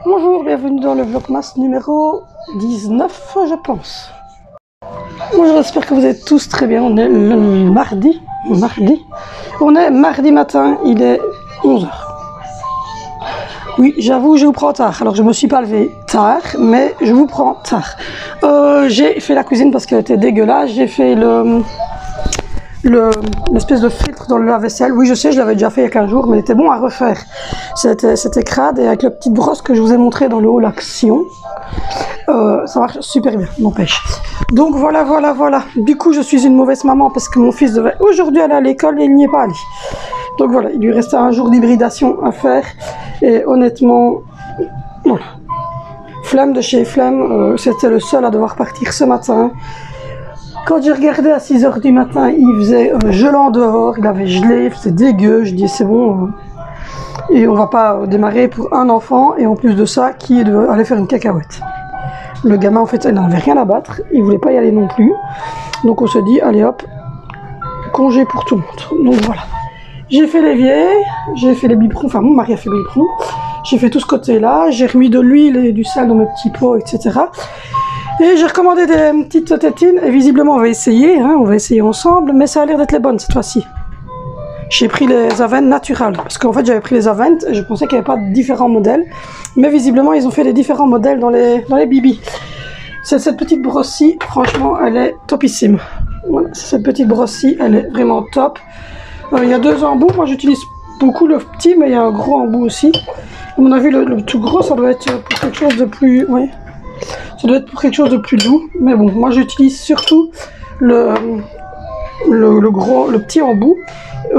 Bonjour, bienvenue dans le Vlogmas numéro 19, je pense. Bonjour, j'espère que vous êtes tous très bien. On est le mardi. On est mardi matin, il est 11 h. Oui, j'avoue, je vous prends tard. Alors, je me suis pas levé tard, mais je vous prends tard. J'ai fait la cuisine parce qu'elle était dégueulasse. J'ai fait l'espèce de filtre dans le lave-vaisselle. Oui, je sais, je l'avais déjà fait il y a 15 jours, mais il était bon à refaire. C'était crade, et avec la petite brosse que je vous ai montré dans le haut, l'action, ça marche super bien, n'empêche. Donc voilà. Du coup, je suis une mauvaise maman parce que mon fils devait aujourd'hui aller à l'école et il n'y est pas allé. Donc voilà, il lui restait un jour d'hybridation à faire. Et honnêtement, voilà. Flemme de chez Flemme, c'était le seul à devoir partir ce matin. Quand j'ai regardé à 6 h du matin, il faisait gelant dehors, il avait gelé, c'était dégueu. Je dis c'est bon, et on va pas démarrer pour un enfant, et en plus de ça, qui doit aller faire une cacahuète. Le gamin, en fait, il n'avait rien à battre, il voulait pas y aller non plus. Donc on se dit, allez hop, congé pour tout le monde. Donc voilà. J'ai fait l'évier, j'ai fait les biberons, enfin mon mari a fait les biberons. J'ai fait tout ce côté-là, j'ai remis de l'huile et du sel dans mes petits pots, etc. Et j'ai recommandé des petites tétines, et visiblement on va essayer, on va essayer ensemble, mais ça a l'air d'être les bonnes cette fois-ci. J'ai pris les Avent naturales, parce qu'en fait j'avais pris les Avent, et je pensais qu'il n'y avait pas de différents modèles, mais visiblement ils ont fait des différents modèles dans les bibis. Cette petite brosse-ci, franchement, elle est topissime. Voilà, cette petite brosse-ci, elle est vraiment top. Il y a deux embouts, moi j'utilise beaucoup le petit, mais il y a un gros embout aussi. À mon avis, le tout gros, ça doit être pour quelque chose de plus... Oui. Ça doit être pour quelque chose de plus doux, mais bon, moi j'utilise surtout le petit embout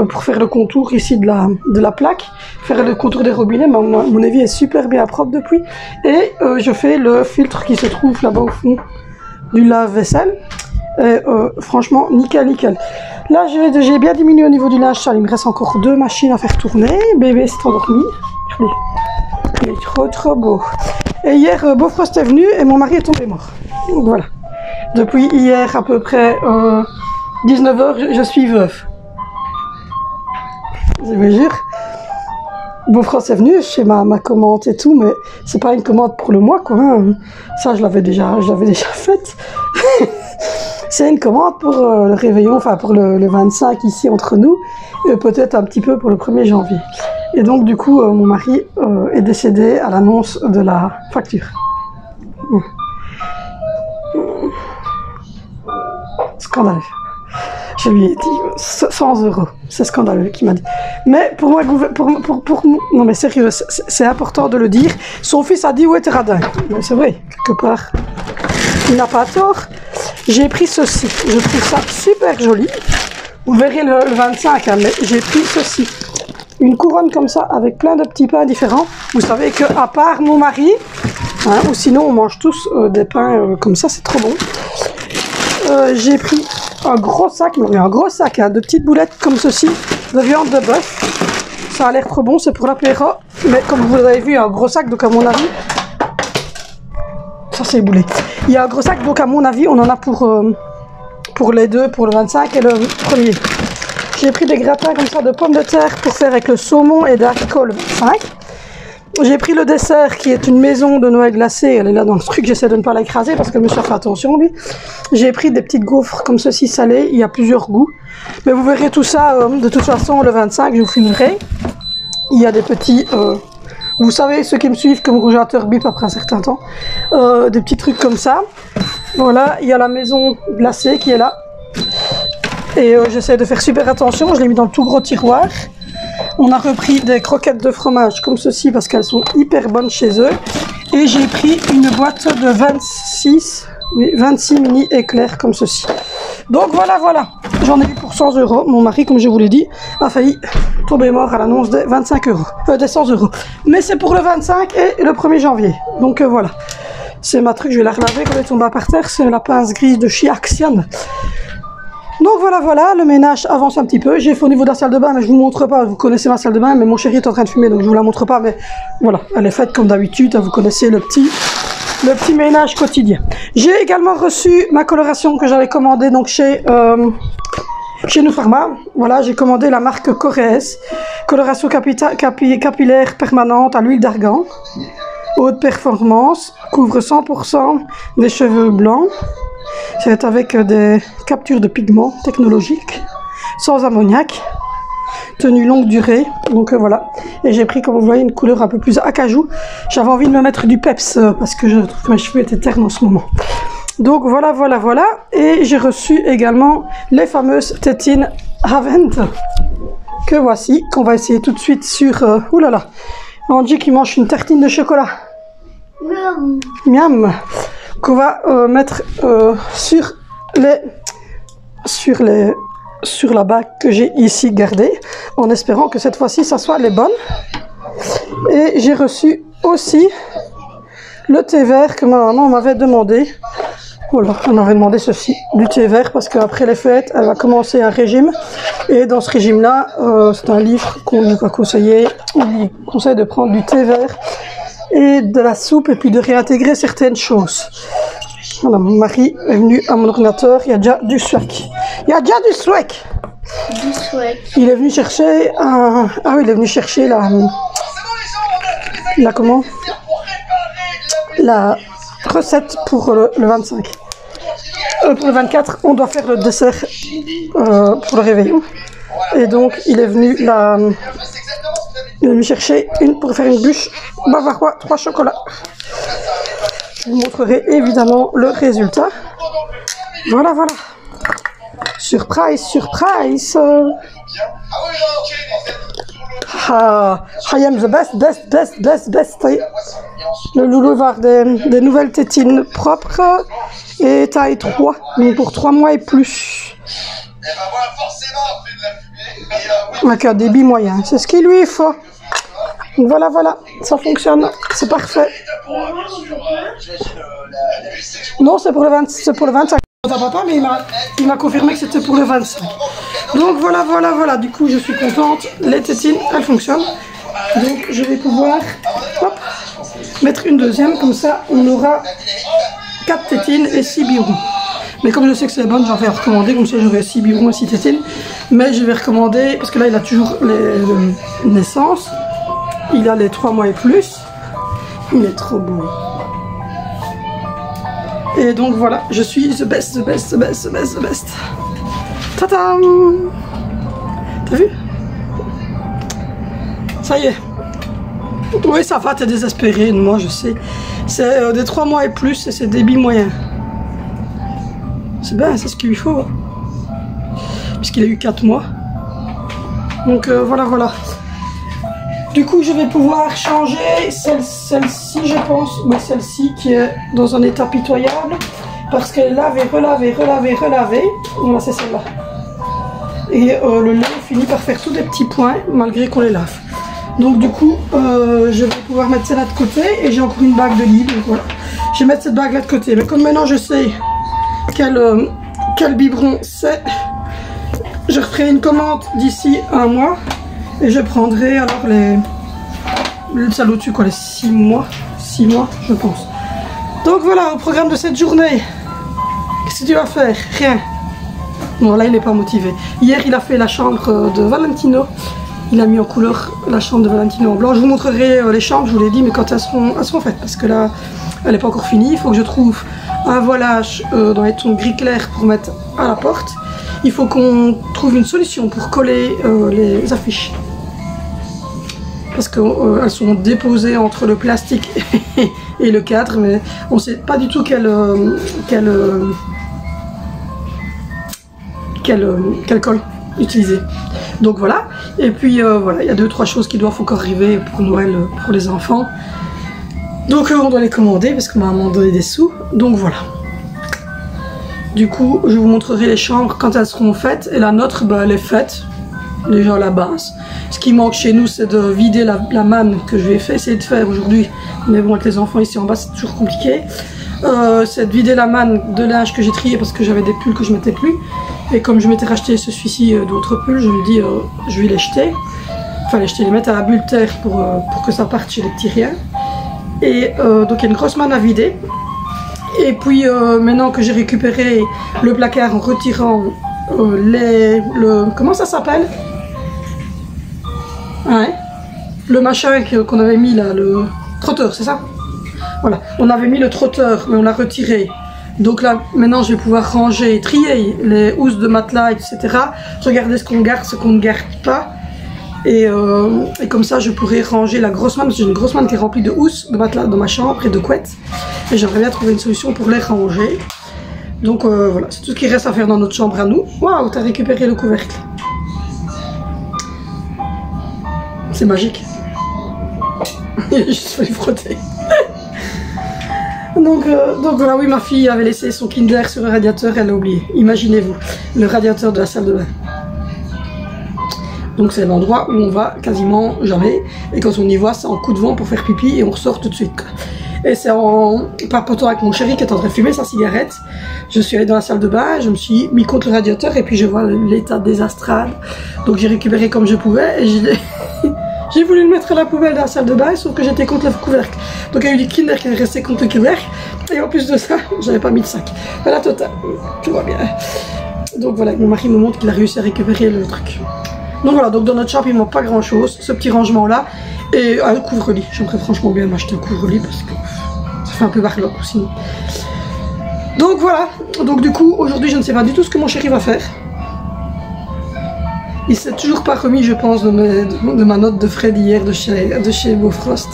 pour faire le contour ici de la plaque, faire le contour des robinets. Mon évier est super bien propre depuis, et je fais le filtre qui se trouve là-bas au fond du lave-vaisselle. Franchement, nickel. Là, j'ai bien diminué au niveau du linge sale. Il me reste encore 2 machines à faire tourner. Bébé s'est endormi. Il est trop beau. Et hier, Beaufrost est venu et mon mari est tombé mort. Donc voilà. Depuis hier, à peu près 19 h, je suis veuve. Je vous jure. Beaufrost est venu chez ma commande et tout, mais c'est pas une commande pour le mois, quoi. Ça, je l'avais déjà faite. C'est une commande pour le réveillon, enfin pour le 25 ici entre nous, et peut-être un petit peu pour le 1er janvier. Et donc du coup, mon mari est décédé à l'annonce de la facture. Scandaleux. Je lui ai dit 100 €, c'est scandaleux qu'il m'a dit. Mais pour moi, non mais sérieux, c'est important de le dire. Son fils a dit où était radin. Mais c'est vrai, quelque part, il n'a pas tort. J'ai pris ceci, je trouve ça super joli. Vous verrez le 25, mais j'ai pris ceci. Une couronne comme ça, avec plein de petits pains différents. Vous savez qu'à part mon mari, ou sinon on mange tous des pains comme ça, c'est trop bon. J'ai pris un gros sac, de petites boulettes comme ceci, de viande de bœuf. Ça a l'air trop bon, c'est pour l'apéro. Mais comme vous l'avez vu, il y a un gros sac, donc à mon avis... Ça c'est boulé. Il y a un gros sac, donc à mon avis, on en a pour les deux, pour le 25 et le 1er. J'ai pris des gratins comme ça de pommes de terre pour faire avec le saumon et d'haricots le 25. J'ai pris le dessert qui est une maison de Noël glacée. Elle est là dans le truc, j'essaie de ne pas l'écraser parce que le monsieur a fait attention lui. J'ai pris des petites gaufres comme ceci salées, il y a plusieurs goûts. Mais vous verrez tout ça de toute façon le 25, je vous filmerai. Il y a des petits... vous savez, ceux qui me suivent, que mon congélateur bip après un certain temps. Des petits trucs comme ça. Voilà, il y a la maison glacée qui est là. Et j'essaie de faire super attention, je l'ai mis dans le tout gros tiroir. On a repris des croquettes de fromage comme ceci parce qu'elles sont hyper bonnes chez eux. Et j'ai pris une boîte de 26 mini éclairs comme ceci. Donc voilà. J'en ai eu pour 100 €. Mon mari, comme je vous l'ai dit, a failli tomber mort à l'annonce des 25 €. Des 100 €. Mais c'est pour le 25 et le 1er janvier. Donc voilà. C'est ma truc, je vais la relaver quand elle est tombée par terre. C'est la pince grise de chez Axian. Donc voilà, le ménage avance un petit peu. J'ai fait au niveau de la salle de bain, mais je vous montre pas. Vous connaissez ma salle de bain, mais mon chéri est en train de fumer, donc je vous la montre pas. Mais voilà, elle est faite comme d'habitude. Vous connaissez le petit ménage quotidien. J'ai également reçu ma coloration que j'avais commandée donc chez Nous Pharma. Voilà, j'ai commandé la marque Corrèze, coloration capillaire permanente à l'huile d'argan. haute performance, couvre 100% des cheveux blancs. C'est avec des captures de pigments technologiques, sans ammoniac, tenue longue durée. Donc voilà. Et j'ai pris, comme vous voyez, une couleur un peu plus acajou. J'avais envie de me mettre du peps parce que je trouve que mes cheveux étaient ternes en ce moment. Donc voilà, voilà, voilà. Et j'ai reçu également les fameuses tétines Avent que voici, qu'on va essayer tout de suite sur... oulala, Angie qui mange une tartine de chocolat. Miam. Miam. Qu'on va mettre sur la bague que j'ai ici gardée, en espérant que cette fois-ci, ça soit les bonnes. Et j'ai reçu aussi le thé vert que ma maman m'avait demandé. Voilà, elle m'avait demandé ceci, du thé vert, parce qu'après les fêtes, elle va commencer un régime. Et dans ce régime-là, c'est un livre qu'on lui a conseillé. On lui conseille de prendre du thé vert et de la soupe, et puis de réintégrer certaines choses. Voilà, mon mari est venu à mon ordinateur, il y a déjà du swag. Il y a déjà du swag. Du swag. Il est venu chercher un... Ah oui, il est venu chercher la comment? La recette pour le 25. Pour le 24, on doit faire le dessert pour le réveillon. Et donc, il est venu chercher une pour faire une bûche bavarois 3 chocolats. Je vous montrerai évidemment le résultat. Voilà, voilà. Surprise, surprise. I am the best. Le loulou va avoir des nouvelles tétines propres et taille 3, donc pour 3 mois et plus. Avec un débit moyen, c'est ce qu'il lui faut. Donc voilà, voilà, ça fonctionne, c'est parfait. Non, c'est pour le 25. Papa, mais il m'a confirmé que c'était pour le 25. Donc voilà, voilà, voilà. Du coup, je suis contente. Les tétines, elles fonctionnent. Donc je vais pouvoir hop, mettre une deuxième. Comme ça, on aura 4 tétines et 6 biberons. Mais comme je sais que c'est bon, j'en vais recommander. Comme ça, j'aurai 6 biberons et 6 tétines. Mais je vais recommander, parce que là, il a toujours les naissances. Il a les 3 mois et plus. Il est trop beau. Et donc voilà, je suis the best. Tadam! T'as vu? Ça y est. Oui, ça va, t'es désespéré, moi je sais. C'est des 3 mois et plus et c'est débit moyen. C'est bien, c'est ce qu'il lui faut. Puisqu'il a eu 4 mois. Donc voilà, voilà. Du coup, je vais pouvoir changer celle-ci, je pense. Oui, celle-ci qui est dans un état pitoyable. Parce qu'elle est lavée, relavée. Voilà, c'est celle-là. Et le lait finit par faire tous des petits points, malgré qu'on les lave. Donc du coup, je vais pouvoir mettre celle-là de côté. Et j'ai encore une bague de lit. Donc voilà. Je vais mettre cette bague-là de côté. Mais comme maintenant, je sais quel biberon c'est, je referai une commande d'ici 1 mois. Et je prendrai alors celle au-dessus, quoi, les 6 mois, je pense. Donc voilà, au programme de cette journée. Qu'est-ce que tu vas faire? Rien. Bon, là, il n'est pas motivé. Hier, il a fait la chambre de Valentino. Il a mis en couleur la chambre de Valentino en blanc. Je vous montrerai les chambres, je vous l'ai dit, mais quand elles seront faites. Parce que là, elle n'est pas encore finie. Il faut que je trouve un voilage dans les tons gris clair pour mettre à la porte. Il faut qu'on trouve une solution pour coller les affiches. Parce qu'elles sont déposées entre le plastique et le cadre, mais on ne sait pas du tout quelle colle utiliser. Donc voilà, et puis voilà, il y a 2-3 choses qui doivent encore arriver pour Noël pour les enfants. Donc on doit les commander parce qu'on m'a demandé des sous, donc voilà. Du coup, je vous montrerai les chambres quand elles seront faites, et la nôtre, bah, elle est faite, déjà à la base. Ce qui manque chez nous, c'est de vider la manne que je vais essayer de faire aujourd'hui. Mais bon, avec les enfants ici en bas, c'est toujours compliqué. C'est de vider la manne de linge que j'ai trié parce que j'avais des pulls que je mettais plus. Et comme je m'étais racheté celui-ci d'autres pulls, je me dis, je vais les jeter. Enfin, les mettre à la bulle terre pour que ça parte chez les petits riens. Et donc, il y a une grosse manne à vider. Et puis, maintenant que j'ai récupéré le placard en retirant comment ça s'appelle? Ouais. Le machin qu'on avait mis là, le trotteur, c'est ça? Voilà, on avait mis le trotteur, mais on l'a retiré. Donc là, maintenant, je vais pouvoir ranger, trier les housses de matelas, etc. Regarder ce qu'on garde, ce qu'on ne garde pas. Et comme ça, je pourrais ranger la grosse manne, parce que j'ai une grosse manne qui est remplie de housses, de matelas dans ma chambre et de couettes. Et j'aimerais bien trouver une solution pour les ranger. Donc voilà, c'est tout ce qui reste à faire dans notre chambre à nous. Waouh, t'as récupéré le couvercle. C'est magique. J'ai juste fallu frotter. donc voilà, oui, ma fille avait laissé son Kinder sur le radiateur, elle l'a oublié. Imaginez-vous, le radiateur de la salle de bain. Donc c'est l'endroit où on va quasiment jamais. Et quand on y va, c'est en coup de vent pour faire pipi et on ressort tout de suite, quoi. Et c'est en papotant avec mon chéri qui est en train de fumer sa cigarette. Je suis allée dans la salle de bain, je me suis mis contre le radiateur et puis je vois l'état désastral. Donc j'ai récupéré comme je pouvais et j'ai voulu le mettre à la poubelle dans la salle de bain, sauf que j'étais contre le couvercle. Donc il y a eu du Kinder qui est resté contre le couvercle. Et en plus de ça, j'avais pas mis de sac. Voilà, total, tout va bien. Donc voilà, mon mari me montre qu'il a réussi à récupérer le truc. Donc voilà, donc dans notre chambre il ne manque pas grand chose, ce petit rangement là et un couvre-lit. J'aimerais franchement bien m'acheter un couvre-lit parce que ça fait un peu barloc sinon. Donc voilà, donc du coup aujourd'hui je ne sais pas du tout ce que mon chéri va faire. Il s'est toujours pas remis, je pense, de ma note de frais d'hier de chez Bofrost.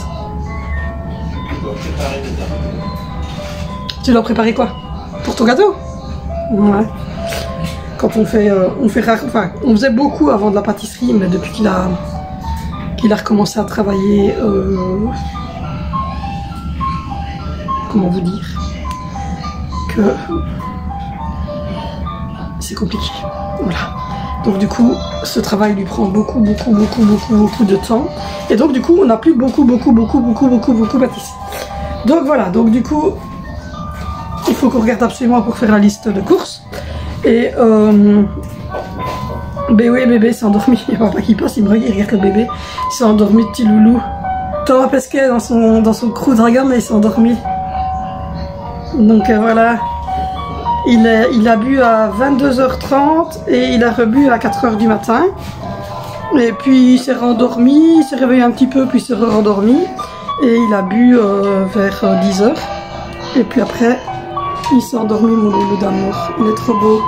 Tu l'as préparé quoi? Pour ton gâteau? Ouais. Quand on fait rare, enfin, on faisait beaucoup avant de la pâtisserie, mais depuis qu'il a recommencé à travailler, comment vous dire, que c'est compliqué, voilà. Donc du coup, ce travail lui prend beaucoup de temps, et donc du coup, on n'a plus beaucoup pâtisserie. Donc voilà, donc du coup, il faut qu'on regarde absolument pour faire la liste de courses. Et bébé s'est endormi, il n'y a pas qui passe, il regarde le bébé, il s'est endormi, petit loulou. Thomas Pesquet dans son crew dragon, mais il s'est endormi. Donc voilà, il a bu à 22h30 et il a rebu à 4h du matin. Et puis il s'est rendormi, il s'est réveillé un petit peu, puis il s'est rendormi. Et il a bu vers 10h. Et puis après, il s'est endormi, mon loulou d'amour. Il est trop beau.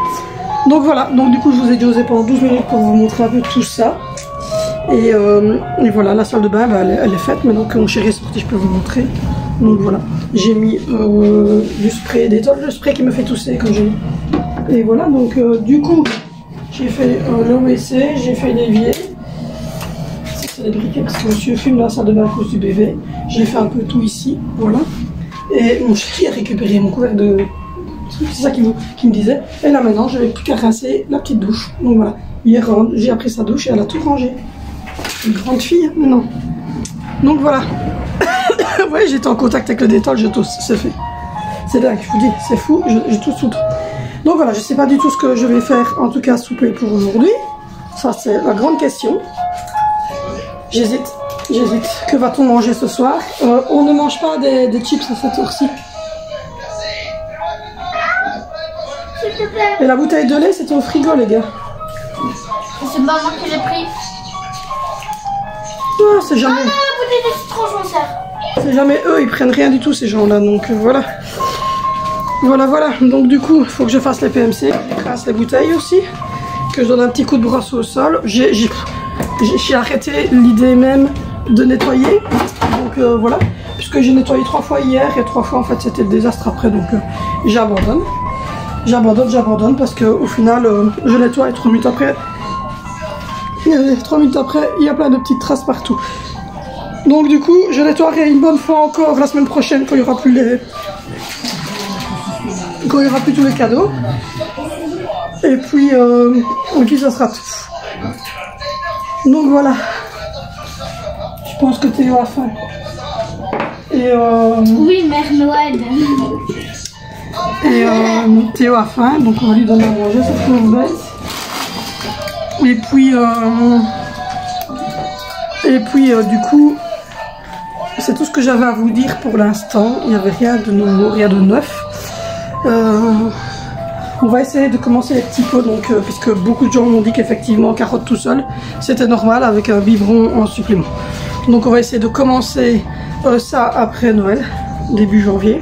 Donc voilà, donc du coup je vous ai dosé pendant 12 minutes pour vous montrer un peu tout ça. Et voilà, la salle de bain, bah, elle est faite. Maintenant que mon chéri est sorti, je peux vous montrer. Donc voilà, j'ai mis du spray, le spray qui me fait tousser comme j'ai dit. Et voilà, donc du coup, j'ai fait le WC, j'ai fait l'évier. C'est les briquets parce que monsieur fume dans la salle de bain à cause du bébé. J'ai fait un peu tout ici, voilà. Et mon chéri a récupéré mon couvert de trucs, c'est ça qu'il me disait. Et là maintenant, je n'avais plus qu'à rincer la petite douche. Donc voilà, hier j'ai appris sa douche et elle a tout rangé. Une grande fille maintenant. Donc voilà. Vous voyez, j'étais en contact avec le détol, je tousse, c'est fait. C'est dingue, je vous dis, c'est fou, je tousse tout. Donc voilà, je sais pas du tout ce que je vais faire, en tout cas souper pour aujourd'hui. Ça c'est la grande question. J'hésite. Que va-t-on manger ce soir? On ne mange pas des chips à cette heure-ci. Et la bouteille de lait, c'était au frigo, les gars. C'est pas moi qui l'ai pris. Ah, c'est jamais... Ah non, la bouteille de citron, je m'en sers. C'est jamais eux, ils prennent rien du tout, ces gens-là. Donc voilà. Voilà. Donc du coup, il faut que je fasse les PMC. J'écrase les bouteilles aussi. Que je donne un petit coup de brosse au sol. J'ai arrêté l'idée même de nettoyer, donc voilà, puisque j'ai nettoyé 3 fois hier et 3 fois en fait c'était le désastre après, donc j'abandonne parce que au final je nettoie et 3 minutes après il y a plein de petites traces partout. Donc du coup je nettoierai une bonne fois encore la semaine prochaine quand il y aura plus tous les cadeaux, et puis ça sera tout. Donc voilà. Je pense que Théo a faim. Et oui, Mère Noël. Et Théo a faim, donc on va lui donner à manger, cette pauvre bête. Et puis du coup, c'est tout ce que j'avais à vous dire pour l'instant. Il n'y avait rien de nouveau, rien de neuf. On va essayer de commencer les petits pots, donc, puisque beaucoup de gens m'ont dit qu'effectivement carottes tout seul, c'était normal avec un biberon en supplément. Donc on va essayer de commencer ça après Noël. début janvier.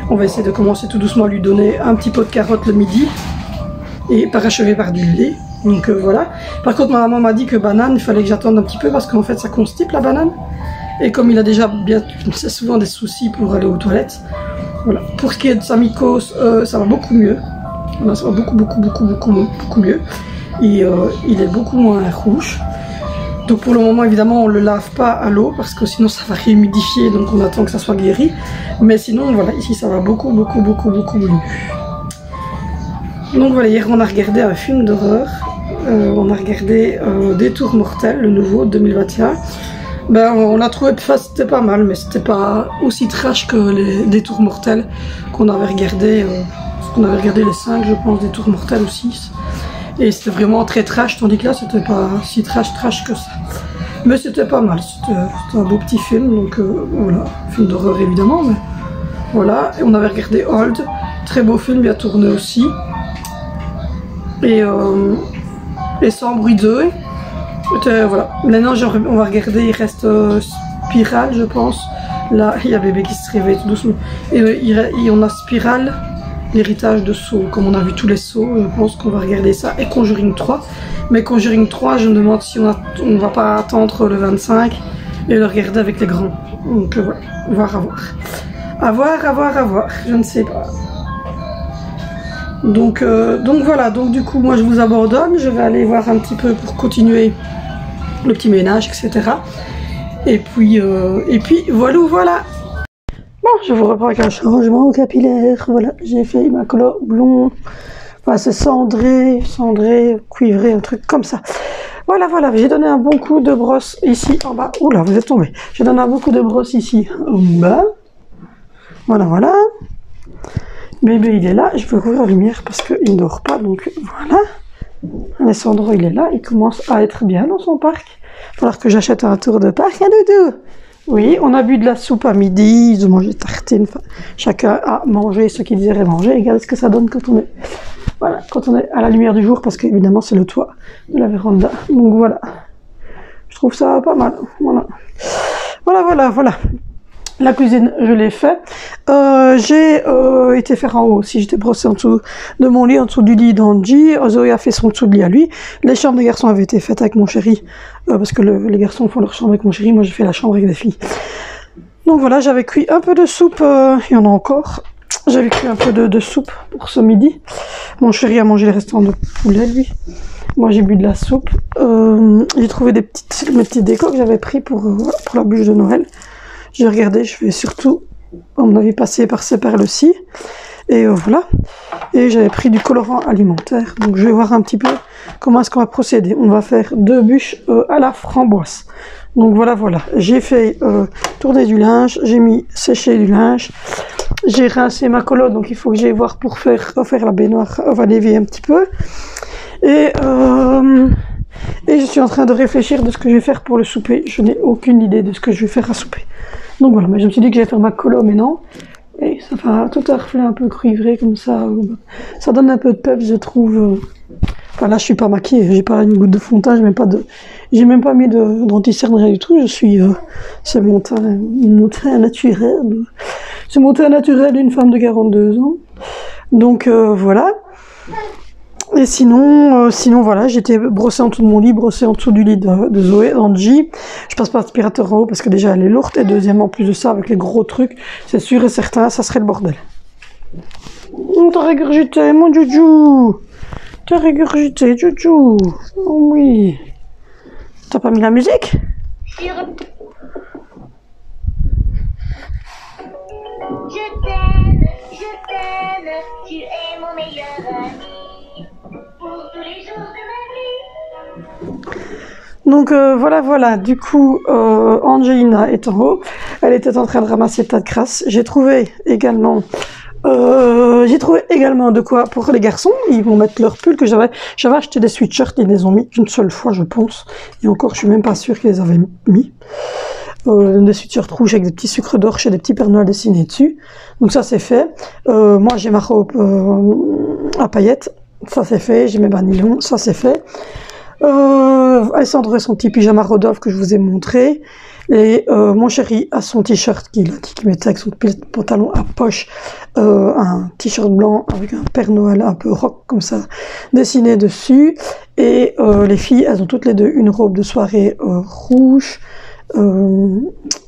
On va essayer de commencer tout doucement à lui donner un petit pot de carottes le midi et parachever par du lait. Donc voilà. Par contre, ma maman m'a dit que banane, il fallait que j'attende un petit peu parce qu'en fait ça constipe la banane. Et comme il a déjà souvent des soucis pour aller aux toilettes. Voilà. Pour ce qui est de sa mycose, ça va beaucoup mieux. Voilà, ça va beaucoup mieux. Et il est beaucoup moins rouge. Donc pour le moment, évidemment, on ne le lave pas à l'eau parce que sinon ça va réhumidifier, donc on attend que ça soit guéri. Mais sinon, voilà, ici ça va beaucoup mieux. Donc voilà, hier on a regardé un film d'horreur. On a regardé Détour mortel, le nouveau 2021. Ben, on l'a trouvé, c'était pas mal, mais c'était pas aussi trash que les Détours mortels qu'on avait regardé. On avait regardé les 5, je pense, Détours mortels ou 6. Et c'était vraiment très trash, tandis que là, c'était pas si trash que ça. Mais c'était pas mal, c'était un beau petit film, donc voilà, film d'horreur évidemment, mais voilà. Et on avait regardé Old, très beau film, bien tourné aussi. Et Sans bruit 2. Voilà. Maintenant, on va regarder, il reste Spirale, je pense. Là, il y a bébé qui se réveille tout doucement. Et on a Spirale. L'héritage de Saw, comme on a vu tous les Saw, je pense qu'on va regarder ça, et Conjuring 3. Mais Conjuring 3, je me demande si on va pas attendre le 25 et le regarder avec les grands. Donc voilà, à voir, je ne sais pas. Donc voilà, donc du coup moi je vous abandonne, je vais aller voir un petit peu pour continuer le petit ménage, etc. Et puis voilà. Bon, je vous reprends avec un changement capillaire. Voilà, j'ai fait ma couleur blond. Enfin, c'est cendré, cuivré, un truc comme ça. Voilà, j'ai donné un bon coup de brosse ici en bas. Oula, vous êtes tombé. J'ai donné un bon coup de brosse ici en bas. Voilà. Bébé, il est là. Je vais ouvrir la lumière parce qu'il ne dort pas. Donc voilà. Alessandro, il est là. Il commence à être bien dans son parc. Il va falloir que j'achète un tour de parc à Doudou. Oui, on a bu de la soupe à midi, ils ont mangé tartine, enfin, chacun a mangé ce qu'il désirait manger. Regardez ce que ça donne quand on est à la lumière du jour, parce qu'évidemment c'est le toit de la véranda. Donc voilà, je trouve ça pas mal. Voilà. La cuisine, je l'ai fait. J'ai été faire en haut aussi. J'étais brossée en dessous de mon lit, en dessous du lit d'Angie. Zoé a fait son dessous de lit à lui. Les chambres des garçons avaient été faites avec mon chéri. Parce que les garçons font leur chambre avec mon chéri. Moi, j'ai fait la chambre avec les filles. Donc voilà, j'avais cuit un peu de soupe. Il y en a encore. J'avais cuit un peu de soupe pour ce midi. Mon chéri a mangé le restant de poulet, lui. Moi, j'ai bu de la soupe. J'ai trouvé mes petites décos que j'avais pris pour la bûche de Noël. J'ai regardé, je vais surtout, à mon avis, passer par ces perles-ci. Et voilà. Et j'avais pris du colorant alimentaire. Donc je vais voir un petit peu comment est-ce qu'on va procéder. On va faire 2 bûches à la framboise. Donc voilà. J'ai fait tourner du linge, j'ai mis sécher du linge. J'ai rincé ma colo, donc il faut que j'aille voir pour faire la baignoire, on va l'éveiller un petit peu. Et je suis en train de réfléchir de ce que je vais faire pour le souper. Je n'ai aucune idée de ce que je vais faire à souper. Donc voilà, mais je me suis dit que j'allais faire ma colo, mais non. Et ça fait tout un reflet un peu cuivré comme ça. Ça donne un peu de peps, je trouve. Enfin là, je suis pas maquillée, j'ai pas une goutte de fond de teint, j'ai même pas mis d'anti-cerne, rien du tout. C'est mon teint naturel. C'est mon teint naturel d'une femme de 42 ans. Donc voilà. Et sinon voilà, j'étais brossée en dessous de mon lit, brossée en dessous du lit de Zoé, d'Angie. Je passe pas l'aspirateur en haut parce que déjà elle est lourde. Et deuxièmement, en plus de ça, avec les gros trucs, c'est sûr et certain, ça serait le bordel. T'as régurgité, mon Joujou. T'as régurgité, Joujou. Oh oui. T'as pas mis la musique? Je t'aime, tu es mon meilleur ami pour tous les jours de ma vie. Donc voilà, du coup, Angelina est en haut. Elle était en train de ramasser le tas de crasse. J'ai trouvé également de quoi pour les garçons. Ils vont mettre leur pull que j'avais acheté des sweatshirts, ils les ont mis une seule fois, je pense. Et encore, je suis même pas sûre qu'ils les avaient mis. Des sweatshirts rouges avec des petits sucres d'orge et des petits Pères Noël dessinés dessus. Donc ça c'est fait. Moi j'ai ma robe à paillettes, ça c'est fait. J'ai mes bas nylon, ça c'est fait. Alessandro et son petit pyjama Rodolphe que je vous ai montré. Et mon chéri a son t-shirt qu'il a dit qu'il mettait avec son pantalon à poche, un t-shirt blanc avec un Père Noël un peu rock comme ça, dessiné dessus. Et les filles, elles ont toutes les deux une robe de soirée rouge,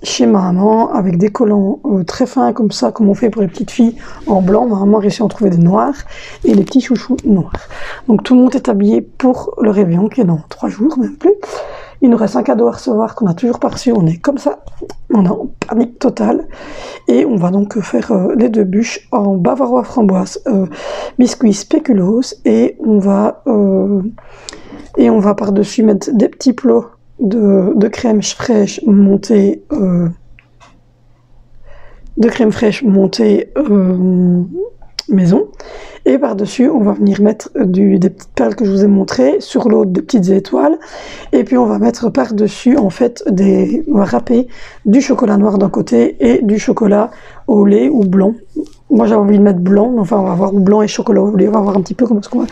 chez maman, avec des collants très fins comme ça, comme on fait pour les petites filles, en blanc. Ma maman a réussi à en trouver des noirs, et les petits chouchous noirs. Donc tout le monde est habillé pour le réveillon, qui est dans 3 jours, même plus. Il nous reste un cadeau à recevoir qu'on n'a toujours pas reçu, on est comme ça, on est en panique totale. Et on va donc faire les 2 bûches en bavarois framboise, biscuit spéculoos, et on va par-dessus mettre des petits plots de crème fraîche montée, maison. Et par-dessus, on va venir mettre des petites perles que je vous ai montrées, sur l'autre des petites étoiles. Et puis on va mettre par-dessus, en fait, on va râper du chocolat noir d'un côté et du chocolat au lait ou blanc. Moi j'avais envie de mettre blanc, enfin on va voir blanc et chocolat au lait, on va voir un petit peu comment est-ce qu'on va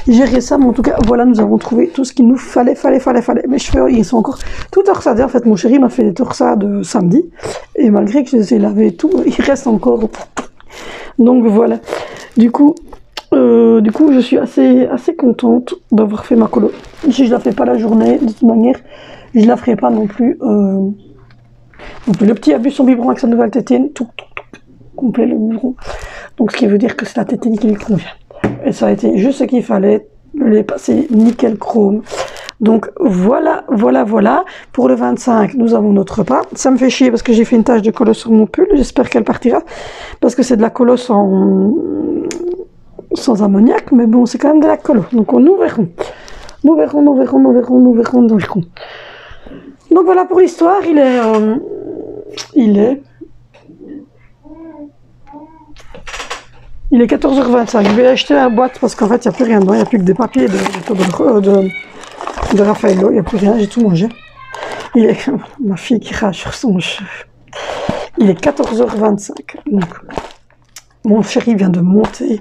gérer ça. Mais en tout cas, voilà, nous avons trouvé tout ce qu'il nous fallait. Mes cheveux, ils sont encore tout torsadés. En fait, mon chéri m'a fait des torsades samedi. Et malgré que je les ai lavés et tout, il reste encore. Donc voilà. Du coup, je suis assez contente d'avoir fait ma colo. Si je la fais pas la journée, de toute manière, je la ferai pas non plus. Donc le petit a bu son biberon avec sa nouvelle tétine, tout complet le biberon. Donc ce qui veut dire que c'est la tétine qui lui convient. Et ça a été juste ce qu'il fallait. Je l'ai passé nickel chrome. Donc voilà. Pour le 25, nous avons notre repas. Ça me fait chier parce que j'ai fait une tache de colo sur mon pull. J'espère qu'elle partira. Parce que c'est de la colo sans ammoniac. Mais bon, c'est quand même de la colo. Donc nous verrons. Nous verrons. Donc voilà pour l'histoire. Il est 14h25. Je vais acheter la boîte parce qu'en fait, il n'y a plus rien dedans. Il n'y a plus que des papiers de Raffaello. Il n'y a plus rien. J'ai tout mangé. Ma fille qui rage sur son cheveu. Il est 14h25. Donc, mon chéri vient de monter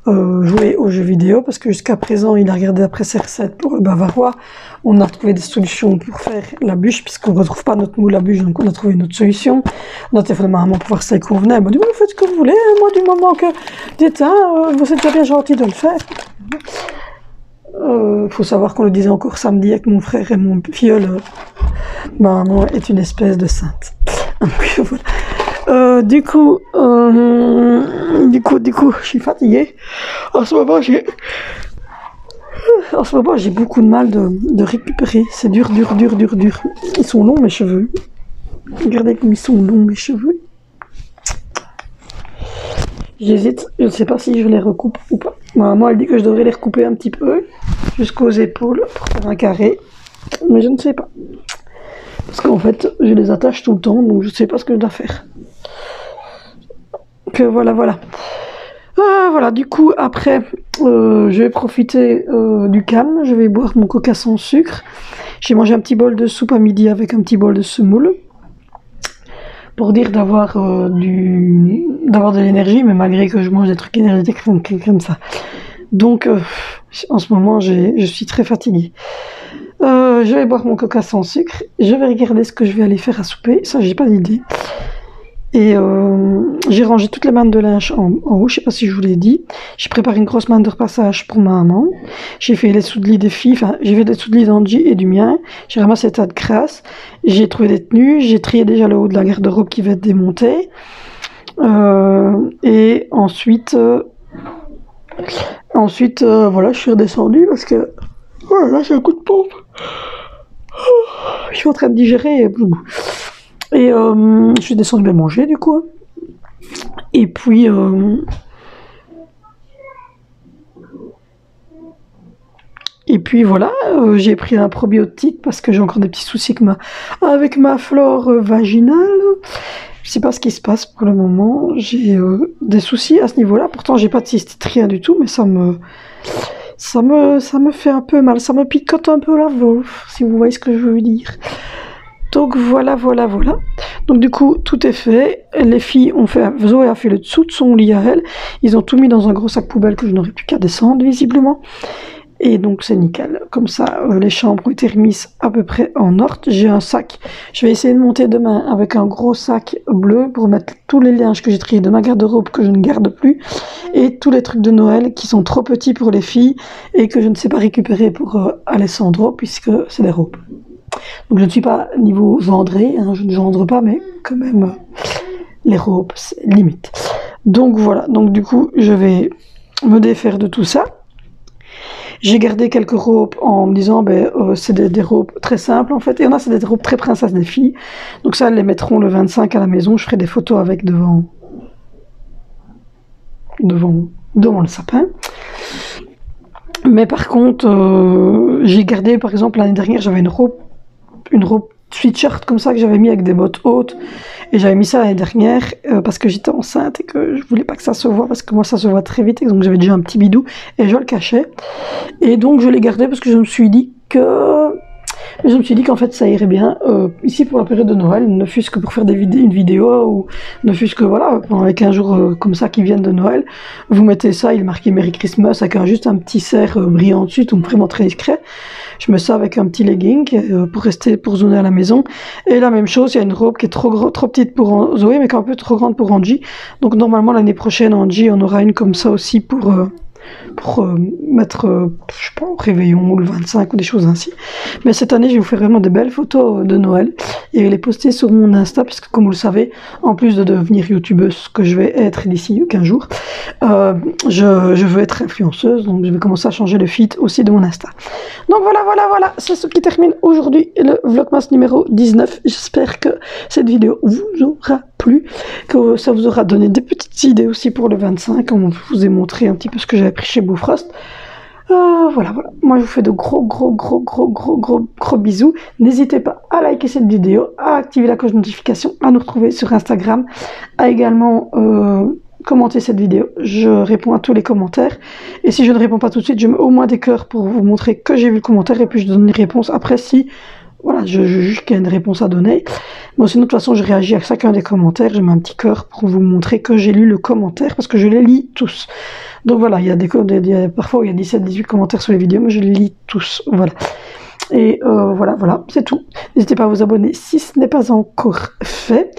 jouer aux jeux vidéo parce que jusqu'à présent, il a regardé après ses recettes pour le bavarois. On a trouvé des solutions pour faire la bûche puisqu'on ne retrouve pas notre moule à bûche, donc on a trouvé une autre solution. On a téléphoné à maman pour voir si ça convenait. Elle m'a dit, vous faites ce que vous voulez, moi du moment que d'éteint, vous êtes bien gentil de le faire. Faut savoir qu'on le disait encore samedi avec mon frère et mon filleul. Maman est une espèce de sainte. Voilà. Du coup, je suis fatiguée. En ce moment, j'ai beaucoup de mal de récupérer. C'est dur. Ils sont longs, mes cheveux. Regardez comme ils sont longs, mes cheveux. J'hésite. Je ne sais pas si je les recoupe ou pas. Maman, elle dit que je devrais les recouper un petit peu jusqu'aux épaules pour faire un carré. Mais je ne sais pas. Parce qu'en fait, je les attache tout le temps, donc je ne sais pas ce que je dois faire. Que voilà. Voilà, du coup, après, je vais profiter du calme. Je vais boire mon coca sans sucre. J'ai mangé un petit bol de soupe à midi avec un petit bol de semoule. Pour dire d'avoir de l'énergie, mais malgré que je mange des trucs énergétiques comme ça. Donc, en ce moment, je suis très fatiguée. Je vais boire mon coca sans sucre. Je vais regarder ce que je vais aller faire à souper. Ça, j'ai pas d'idée. Et j'ai rangé toutes les mannes de linge en haut, je sais pas si je vous l'ai dit. J'ai préparé une grosse manne de repassage pour ma maman. J'ai fait les sous-de-lit des filles, enfin j'ai fait des sous-de-lit d'Angie et du mien. J'ai ramassé des tas de crasse. J'ai trouvé des tenues, j'ai trié déjà le haut de la garde-robe qui va être démonté. Et ensuite, voilà, je suis redescendue parce que voilà, j'ai un coup de pompe. Je suis en train de digérer. Et je suis descendue bien manger du coup. Et puis voilà, j'ai pris un probiotique parce que j'ai encore des petits soucis avec ma flore vaginale. Je sais pas ce qui se passe pour le moment. J'ai des soucis à ce niveau-là. Pourtant j'ai pas de cystite, rien du tout, mais ça me fait un peu mal. Ça me picote un peu la vulve, si vous voyez ce que je veux dire. Donc voilà. Donc du coup, tout est fait. Les filles ont fait... Zoé a fait le dessous de son lit à elle. Ils ont tout mis dans un gros sac poubelle que je n'aurais plus qu'à descendre, visiblement. Et donc c'est nickel. Comme ça, les chambres ont été remises à peu près en ordre. J'ai un sac. Je vais essayer de monter demain avec un gros sac bleu pour mettre tous les linges que j'ai triés de ma garde-robe que je ne garde plus et tous les trucs de Noël qui sont trop petits pour les filles et que je ne sais pas récupérer pour Alessandro puisque c'est des robes. Donc je ne suis pas niveau gendré, hein, je ne gendre pas, mais quand même les robes, c'est limite. Donc voilà, donc du coup je vais me défaire de tout ça. J'ai gardé quelques robes en me disant, c'est des robes très simples en fait. Et il y en a, c'est des robes très princesses des filles. Donc ça, elles les mettront le 25 à la maison. Je ferai des photos avec devant le sapin. Mais par contre, j'ai gardé, par exemple, l'année dernière, j'avais une robe sweatshirt comme ça que j'avais mis avec des bottes hautes. Et j'avais mis ça l'année dernière parce que j'étais enceinte et que je voulais pas que ça se voit parce que moi ça se voit très vite et donc j'avais déjà un petit bidou et je le cachais. Et donc je l'ai gardé parce que je me suis dit qu'en fait ça irait bien ici pour la période de Noël, ne fût-ce que pour faire une vidéo ou ne fût-ce que voilà, pendant les 15 jours comme ça qui viennent de Noël, vous mettez ça, il est marqué Merry Christmas avec juste un petit cerf brillant dessus, donc vraiment très discret. Je mets ça avec un petit legging pour zoner à la maison. Et la même chose, il y a une robe qui est trop petite pour Zoé, mais qui est un peu trop grande pour Angie. Donc normalement l'année prochaine, Angie, on aura une comme ça aussi pour mettre, je sais pas, au réveillon ou le 25 ou des choses ainsi. Mais cette année, je vais vous faire vraiment de belles photos de Noël et les poster sur mon Insta, puisque comme vous le savez, en plus de devenir youtubeuse, que je vais être d'ici 15 jours, je veux être influenceuse, donc je vais commencer à changer le feed aussi de mon Insta. Donc voilà, c'est ce qui termine aujourd'hui le Vlogmas numéro 19. J'espère que cette vidéo vous aura plu, que ça vous aura donné des petites idées aussi pour le 25, on vous ai montré un petit peu ce que j'avais pris chez Bofrost. Voilà. Moi, je vous fais de gros bisous. N'hésitez pas à liker cette vidéo, à activer la cloche de notification, à nous retrouver sur Instagram, à également commenter cette vidéo. Je réponds à tous les commentaires. Et si je ne réponds pas tout de suite, je mets au moins des cœurs pour vous montrer que j'ai vu le commentaire et puis je donne une réponse après si... Voilà, je juge qu'il y a une réponse à donner. Bon, sinon, de toute façon, je réagis à chacun des commentaires. Je mets un petit cœur pour vous montrer que j'ai lu le commentaire, parce que je les lis tous. Donc voilà, il y a parfois il y a 17-18 commentaires sur les vidéos, mais je les lis tous. Voilà. Et voilà, c'est tout. N'hésitez pas à vous abonner si ce n'est pas encore fait.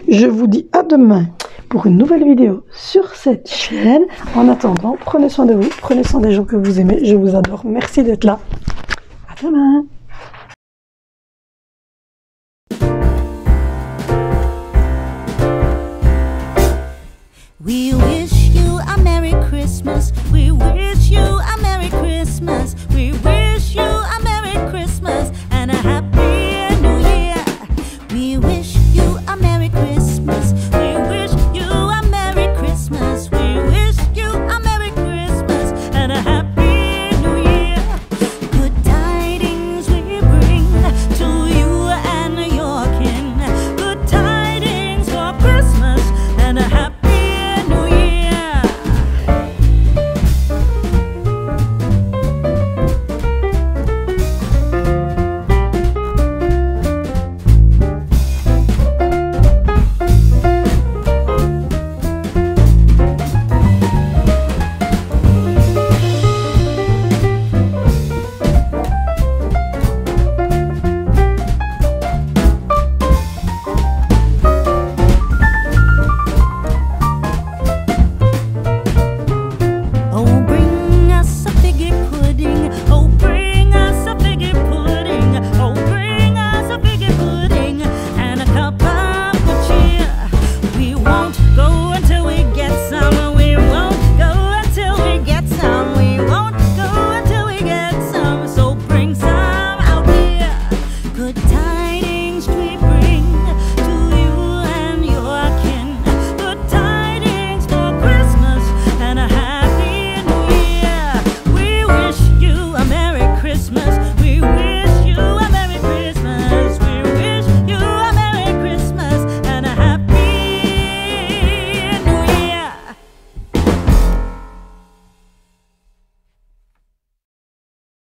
Je vous dis à demain pour une nouvelle vidéo sur cette chaîne. En attendant, prenez soin de vous, prenez soin des gens que vous aimez. Je vous adore. Merci d'être là. À demain. We wish you a Merry Christmas.